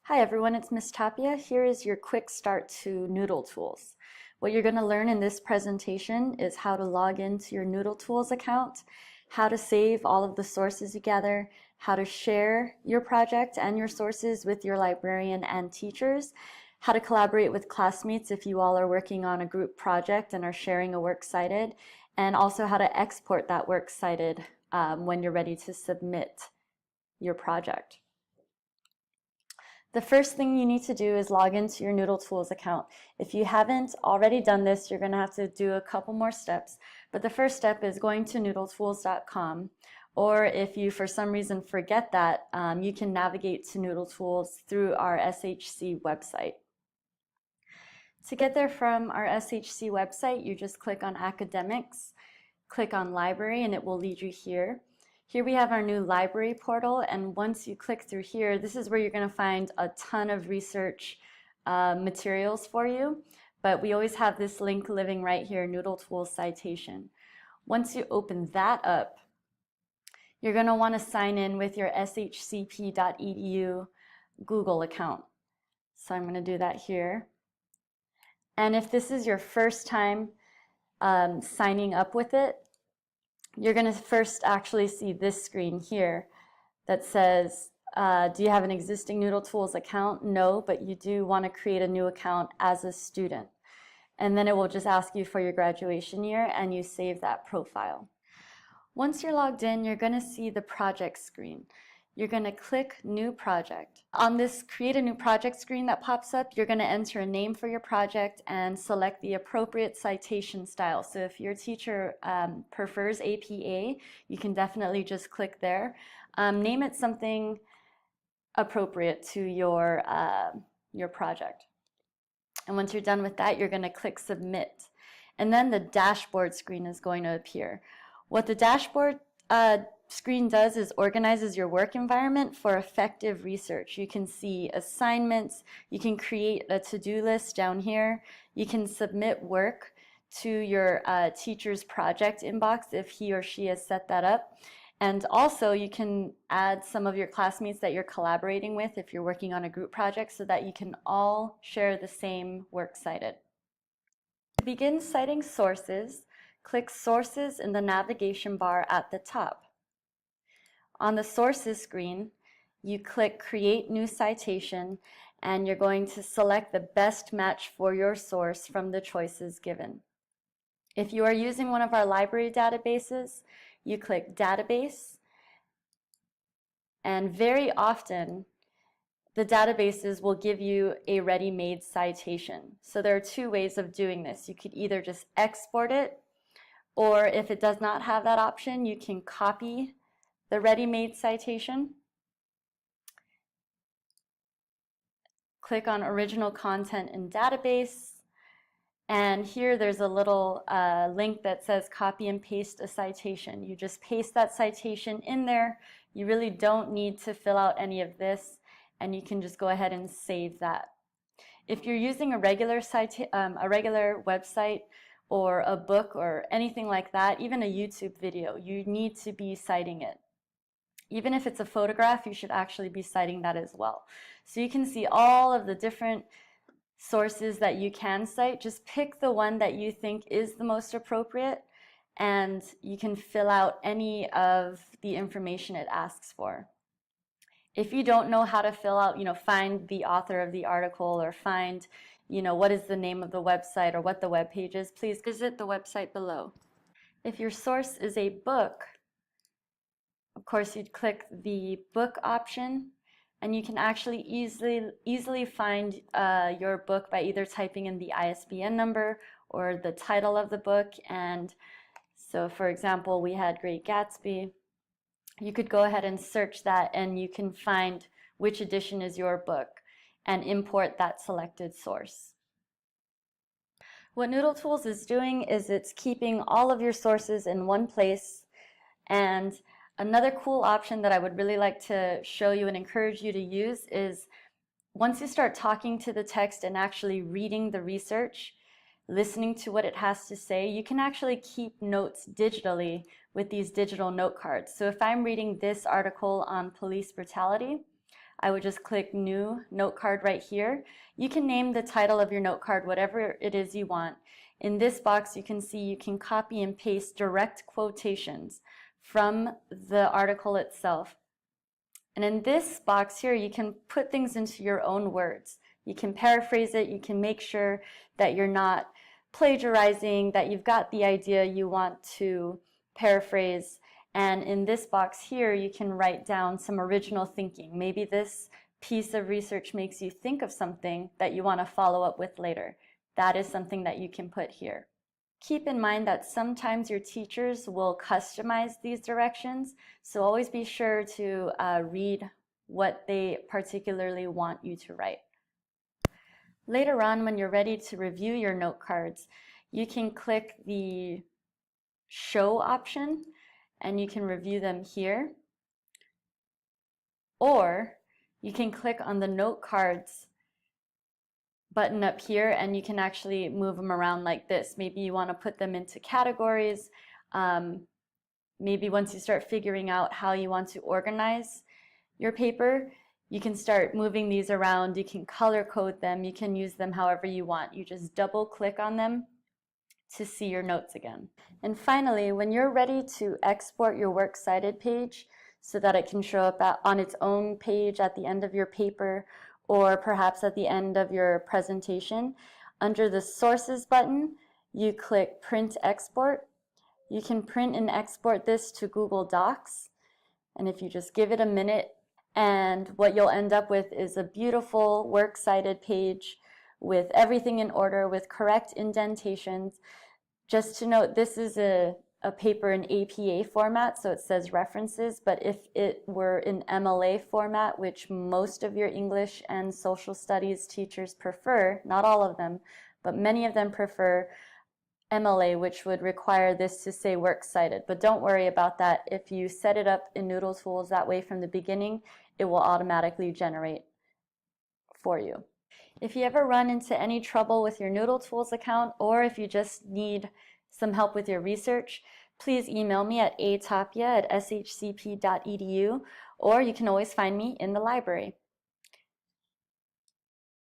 Hi everyone, it's Miss Tapia. Here is your quick start to Noodletools. What you're going to learn in this presentation is how to log into your Noodletools account, how to save all of the sources you gather, how to share your project and your sources with your librarian and teachers, how to collaborate with classmates if you all are working on a group project and are sharing a Works Cited, and also how to export that Works Cited when you're ready to submit your project. The first thing you need to do is log into your Noodletools account. If you haven't already done this, you're going to have to do a couple more steps. But the first step is going to noodletools.com. Or if you, for some reason, forget that, you can navigate to Noodletools through our SHC website. To get there from our SHC website, you just click on Academics, click on Library, and it will lead you here. Here we have our new library portal, and once you click through here, this is where you're going to find a ton of research materials for you, but we always have this link living right here, Noodletools citation. Once you open that up, you're going to want to sign in with your shcp.edu Google account. So I'm going to do that here. And if this is your first time signing up with it, you're going to first actually see this screen here that says, do you have an existing Noodletools account? No, but you do want to create a new account as a student. And then it will just ask you for your graduation year, and you save that profile. Once you're logged in, you're going to see the project screen. You're going to click New Project. On this Create a New Project screen that pops up, you're going to enter a name for your project and select the appropriate citation style. So if your teacher prefers APA, you can definitely just click there. Name it something appropriate to your project. And once you're done with that, you're going to click Submit. And then the dashboard screen is going to appear. What the dashboard screen does is organizes your work environment for effective research. You can see assignments, you can create a to-do list down here, you can submit work to your teacher's project inbox if he or she has set that up. And also you can add some of your classmates that you're collaborating with if you're working on a group project so that you can all share the same Works Cited. To begin citing sources, click Sources in the navigation bar at the top. On the Sources screen, you click Create New Citation, and you're going to select the best match for your source from the choices given. If you are using one of our library databases, you click Database, and very often the databases will give you a ready-made citation. So there are two ways of doing this. You could either just export it, or if it does not have that option, you can copy the ready-made citation, click on Original Content in Database, and here there's a little link that says Copy and Paste a Citation. You just paste that citation in there. You really don't need to fill out any of this, and you can just go ahead and save that. If you're using a regular website or a book or anything like that, even a YouTube video, you need to be citing it. Even if it's a photograph, you should actually be citing that as well. So you can see all of the different sources that you can cite. Just pick the one that you think is the most appropriate, and you can fill out any of the information it asks for. If you don't know how to fill out, find the author of the article or find, what is the name of the website or what the web page is, please visit the website below. If your source is a book, of course, you'd click the book option, and you can actually easily find your book by either typing in the ISBN number or the title of the book. And so, for example, we had Great Gatsby. You could go ahead and search that, and you can find which edition is your book and import that selected source. What Noodletools is doing is it's keeping all of your sources in one place. And another cool option that I would really like to show you and encourage you to use is once you start talking to the text and actually reading the research, listening to what it has to say, you can actually keep notes digitally with these digital note cards. So if I'm reading this article on police brutality, I would just click New Note Card right here. You can name the title of your note card whatever it is you want. In this box, you can see you can copy and paste direct quotations from the article itself. And in this box here, you can put things into your own words. You can paraphrase it. You can make sure that you're not plagiarizing, that you've got the idea you want to paraphrase. And in this box here, you can write down some original thinking. Maybe this piece of research makes you think of something that you want to follow up with later. That is something that you can put here. Keep in mind that sometimes your teachers will customize these directions, so always be sure to read what they particularly want you to write. Later on, when you're ready to review your note cards, you can click the Show option and you can review them here. Or you can click on the note cards button up here and you can actually move them around like this. Maybe you want to put them into categories. Maybe once you start figuring out how you want to organize your paper, you can start moving these around. You can color code them. You can use them however you want. You just double click on them to see your notes again. And finally, when you're ready to export your Works Cited page so that it can show up on its own page at the end of your paper or perhaps at the end of your presentation, under the Sources button, you click Print Export. You can print and export this to Google Docs. And if you just give it a minute, and what you'll end up with is a beautiful Works Cited page with everything in order, with correct indentations. Just to note, this is a paper in APA format, so it says references, but if it were in MLA format, which most of your English and social studies teachers prefer, not all of them, but many of them prefer MLA, which would require this to say Works Cited. But don't worry about that. If you set it up in Noodletools that way from the beginning, it will automatically generate for you. If you ever run into any trouble with your Noodletools account, or if you just need some help with your research, please email me at atapia@shcp.edu, or you can always find me in the library.